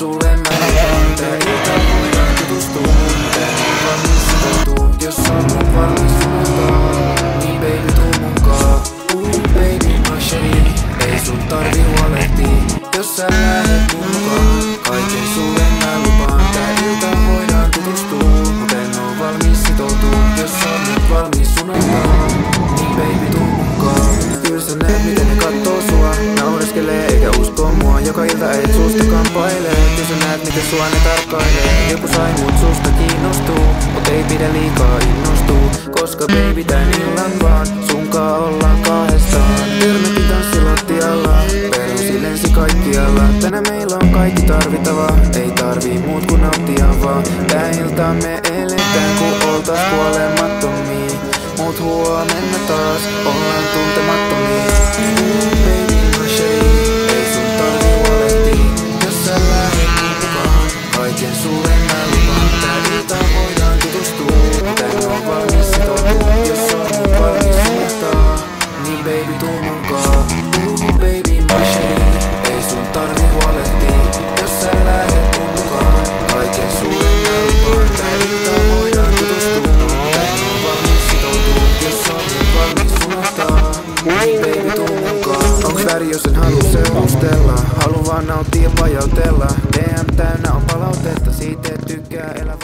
sulle mä lupaan, tää ilta voidaan tutustua. Tää on valmis sitoutuu, jos on mun valmis suuntaan. Niin baby tuu munkaan, baby my shady. Ei sun tarvi huolehtii, jos sä lähet mukaan. Kaiken sulle mä lupaan, tää ilta voidaan tutustua. Mut en oo valmis sitoutuu, jos on nyt valmis suuntaan. Niin baby tuu munkaan. Kyllä sä näet miten ne kattoo sua, naureskelee eikä usko mua. Joka ilta et susta kamppailee. Kyllä sä näet miten sua ne tarkkailee. Joku sai mut susta kiinnostuu, mut ei pidä liikaa innostuu. Koska baby tän illan vaan sunkaan ollaan kahdestaan. Törmätin tanssilattialla, perusi lensi kaikkialla. Tänään meillä on kaikki tarvittava, ei tarvii muut kun nauttia vaan. Tää ilta me eletään ku oltais kuolemattomia. Mut huomenna taas ollaan tuntemattomia. Baby my shady, ei sun tarvi huolehtii, jos sä lähet mukaan. Kaiken sulle mä lupaan, tää ilta voidaan tutustua. Mut en oo valmis sitoutua, jos on nyt valmis suuntaan. Niin baby tuu munkaan, baby my shady. Ei sun tarvi huolehtii, jos sä lähet mukaan. Kaiken sulle mä lupaan, tää ilta voidaan tutustua. Mut en oo valmis sitoutua, jos on nyt valmis suuntaan. Niin baby tuu munkaan. Onks väri jos en halua seurustella? Haluan vaan nauttia vajautella. DM täynnä on palautetta, siitä et tykkää, elä